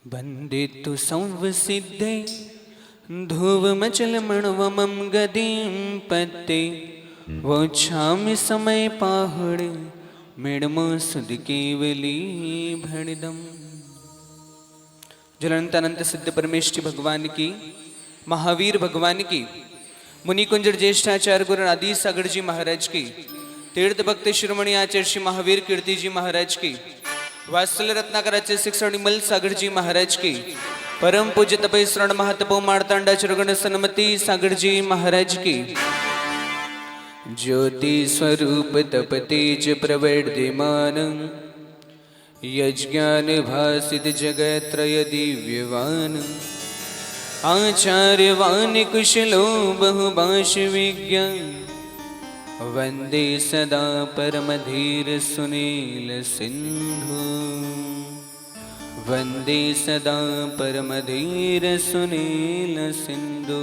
वन्दितु संवसिद्धे धुवमचलमणवमं गतिं पत्ते वोच्छामि समय पाहड़े मेड़मो सुध केवली भणिदम। ज्वलंत अनंत सिद्ध परमेश्वर भगवान की, महावीर भगवान की, मुनि कुंजर ज्येष्ठाचार्य गुरु आदि सागर जी महाराज की, तीर्थ भक्त शिरोमणि आचार्य श्री महावीर कीर्ति जी महाराज की, वात्सल्य रत्नाकर आचार्य शिक्षण निमल सागर जी महाराज की, परम पूज्य तपेश्वरण महातपो मार्तांडा चुरगण सन्मति सागर जी महाराज की, ज्योति स्वरूप तप तेज प्रवर्धमान यज्ञान भासित जगत्रय दिव्यवान आचार्यवान कुशलो बहुभाष विज्ञान वंदे सदा परमधीर सुनील सिंधु वंदे सदा परमधीर सुनील सिंधु।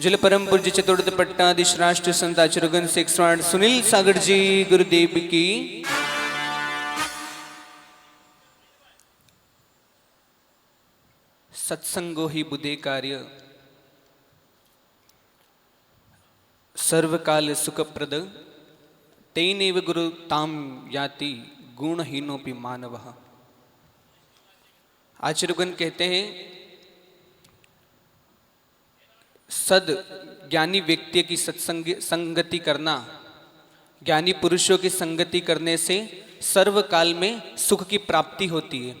जल परम पूज्य चतुर्थ पट्टाधीश राष्ट्र संत आचार्यगण से 108 सुनील सागर जी गुरुदेव की। सत्संगो ही बुद्धे कार्य सर्वकाल सुखप्रद तेनैव गुरु ताम याति गुणहीनोपि मानवः। आचार्यगण कहते हैं सद ज्ञानी व्यक्ति की संगति करना, ज्ञानी पुरुषों की संगति करने से सर्वकाल में सुख की प्राप्ति होती है।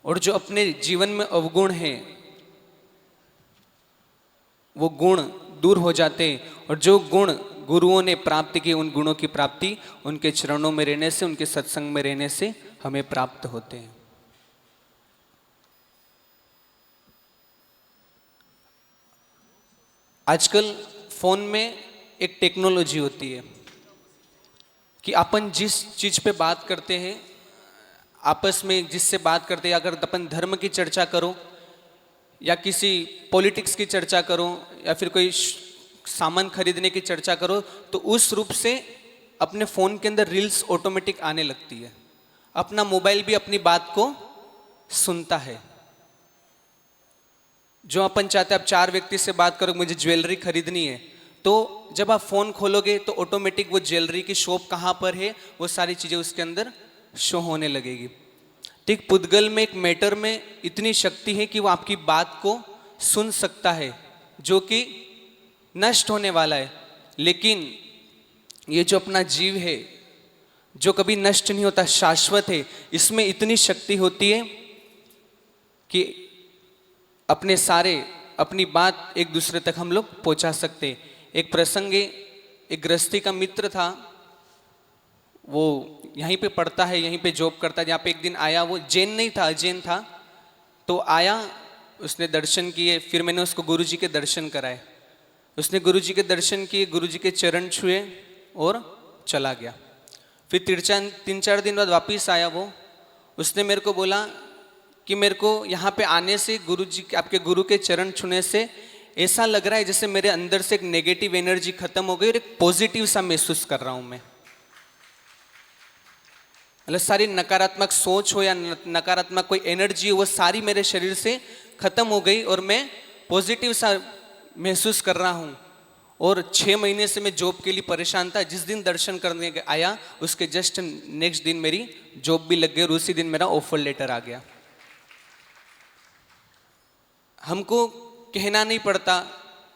और जो अपने जीवन में अवगुण हैं वो गुण दूर हो जाते हैं, और जो गुण गुरुओं ने प्राप्त किए उन गुणों की प्राप्ति उनके चरणों में रहने से, उनके सत्संग में रहने से हमें प्राप्त होते हैं। आजकल फोन में एक टेक्नोलॉजी होती है कि अपन जिस चीज पे बात करते हैं, आपस में जिससे बात करते हैं, अगर अपन धर्म की चर्चा करो या किसी पॉलिटिक्स की चर्चा करो या फिर कोई सामान खरीदने की चर्चा करो, तो उस रूप से अपने फ़ोन के अंदर रील्स ऑटोमेटिक आने लगती है। अपना मोबाइल भी अपनी बात को सुनता है। जो अपन चाहते हैं, आप 4 व्यक्ति से बात करो मुझे ज्वेलरी खरीदनी है, तो जब आप फ़ोन खोलोगे तो ऑटोमेटिक वो ज्वेलरी की शॉप कहाँ पर है वो सारी चीज़ें उसके अंदर शो होने लगेगी। ठीक पुद्गल में एक मैटर में इतनी शक्ति है कि वो आपकी बात को सुन सकता है जो कि नष्ट होने वाला है। लेकिन ये जो अपना जीव है जो कभी नष्ट नहीं होता, शाश्वत है, इसमें इतनी शक्ति होती है कि अपने सारे अपनी बात एक दूसरे तक हम लोग पहुंचा सकते हैं। एक प्रसंग, एक गृहस्थी का मित्र था, वो यहीं पे पढ़ता है, यहीं पे जॉब करता है। यहाँ पे एक दिन आया, वो जैन नहीं था, अजैन था, तो आया, उसने दर्शन किए, फिर मैंने उसको गुरुजी के दर्शन कराए। उसने गुरुजी के दर्शन किए, गुरुजी के चरण छुए और चला गया। फिर 3-4 दिन बाद वापिस आया वो, उसने मेरे को बोला कि मेरे को यहाँ पे आने से, गुरुजी आपके गुरु के चरण छूने से ऐसा लग रहा है जैसे मेरे अंदर से एक नेगेटिव एनर्जी खत्म हो गई और एक पॉजिटिव सा महसूस कर रहा हूँ मैं। मतलब सारी नकारात्मक सोच हो या नकारात्मक कोई एनर्जी हो, वो सारी मेरे शरीर से खत्म हो गई और मैं पॉजिटिव सा महसूस कर रहा हूँ। और 6 महीने से मैं जॉब के लिए परेशान था। जिस दिन दर्शन करने आया उसके जस्ट नेक्स्ट दिन मेरी जॉब भी लग गई और उसी दिन मेरा ऑफर लेटर आ गया। हमको कहना नहीं पड़ता,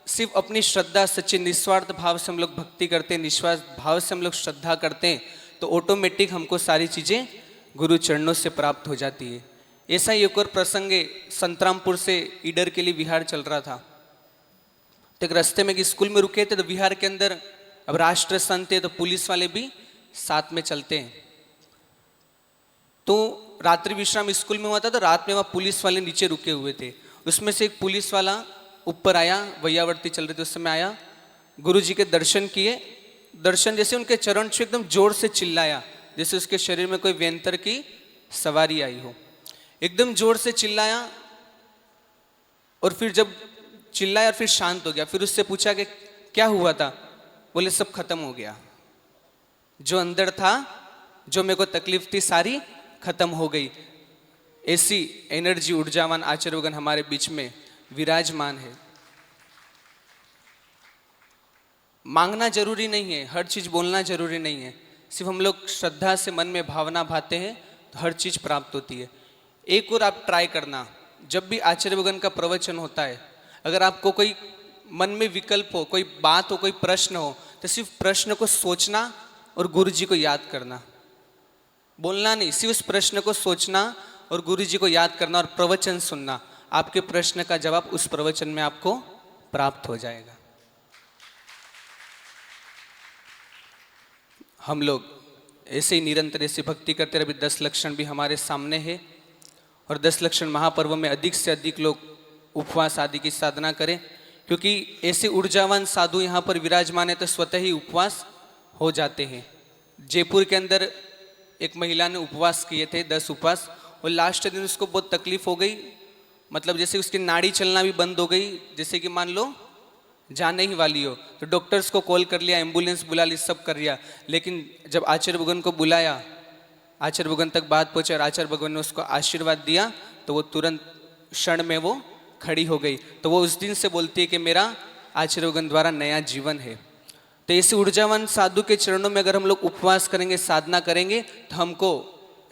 सिर्फ अपनी श्रद्धा, सच्चे निस्वार्थ भाव से हम लोग भक्ति करते हैं, निस्वार्थ भाव से हम लोग श्रद्धा करते हैं, तो ऑटोमेटिक हमको सारी चीज़ें गुरु चरणों से प्राप्त हो जाती है। ऐसा ही एक और प्रसंग है, संतरामपुर से ईडर के लिए विहार चल रहा था, तो एक रास्ते में स्कूल में रुके थे, तो विहार के अंदर अब राष्ट्र संत है तो पुलिस वाले भी साथ में चलते हैं। तो रात्रि विश्राम स्कूल में हुआ था, तो रात में वहाँ पुलिस वाले नीचे रुके हुए थे। उसमें से एक पुलिस वाला ऊपर आया, वैयावर्ती चल रही थी उस समय, आया, गुरु जी के दर्शन किए, दर्शन जैसे उनके चरण छू एकदम जोर से चिल्लाया जैसे उसके शरीर में कोई व्यंतर की सवारी आई हो। एकदम जोर से चिल्लाया और फिर जब चिल्लाया और फिर शांत हो गया। फिर उससे पूछा कि क्या हुआ था? बोले सब खत्म हो गया, जो अंदर था, जो मेरे को तकलीफ थी सारी खत्म हो गई। ऐसी एनर्जी ऊर्जावान आचार्यगण हमारे बीच में विराजमान है। मांगना जरूरी नहीं है, हर चीज बोलना जरूरी नहीं है, सिर्फ हम लोग श्रद्धा से मन में भावना भाते हैं तो हर चीज प्राप्त होती है। एक और आप ट्राई करना, जब भी आचार्यगण का प्रवचन होता है, अगर आपको कोई मन में विकल्प हो, कोई बात हो, कोई प्रश्न हो, तो सिर्फ प्रश्न को सोचना और गुरु जी को याद करना, बोलना नहीं, सिर्फ उस प्रश्न को सोचना और गुरु जी को याद करना और प्रवचन सुनना। आपके प्रश्न का जवाब उस प्रवचन में आपको प्राप्त हो जाएगा। हम लोग ऐसे ही निरंतर ऐसी भक्ति करते रहे। अभी 10 लक्षण भी हमारे सामने है और 10 लक्षण महापर्व में अधिक से अधिक लोग उपवास आदि की साधना करें, क्योंकि ऐसे ऊर्जावान साधु यहाँ पर विराजमान है तो स्वतः ही उपवास हो जाते हैं। जयपुर के अंदर एक महिला ने उपवास किए थे, 10 उपवास, और लास्ट दिन उसको बहुत तकलीफ हो गई, मतलब जैसे उसकी नाड़ी चलना भी बंद हो गई, जैसे कि मान लो जाने ही वाली हो। तो डॉक्टर्स को कॉल कर लिया, एम्बुलेंस बुला ली, सब कर लिया, लेकिन जब आचार्य भगवान को बुलाया, आचार्य भगवान तक बात पहुंचे और आचार्य भगवान ने उसको आशीर्वाद दिया, तो वो तुरंत क्षण में वो खड़ी हो गई। तो वो उस दिन से बोलती है कि मेरा आचार्य भगवान द्वारा नया जीवन है। तो ऐसे ऊर्जावान साधु के चरणों में अगर हम लोग उपवास करेंगे, साधना करेंगे, तो हमको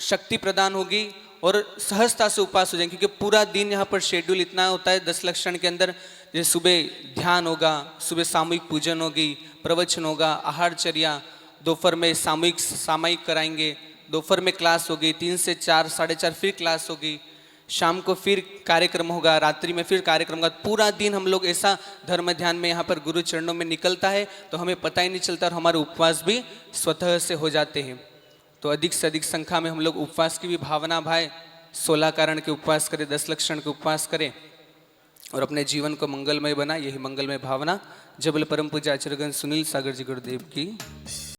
शक्ति प्रदान होगी और सहजता से उपवास हो जाएंगे, क्योंकि पूरा दिन यहाँ पर शेड्यूल इतना होता है 10 लक्षण के अंदर। जैसे सुबह ध्यान होगा, सुबह सामूहिक पूजन होगी, प्रवचन होगा, आहारचर्या, दोपहर में सामयिक कराएंगे, दोपहर में क्लास होगी, 3 से 4, 4:30 फिर क्लास होगी, शाम को फिर कार्यक्रम होगा, रात्रि में फिर कार्यक्रम होगा। पूरा दिन हम लोग ऐसा धर्म ध्यान में यहाँ पर गुरु चरणों में निकलता है, तो हमें पता ही नहीं चलता और हमारे उपवास भी स्वतः से हो जाते हैं। तो अधिक से अधिक संख्या में हम लोग उपवास की भी भावना भाई, 16 कारण के उपवास करें, 10 लक्षण के उपवास करें और अपने जीवन को मंगलमय बना। यही मंगलमय भावना। जबल परम पूज्य आचार्यगण सुनील सागर जी गुरुदेव की।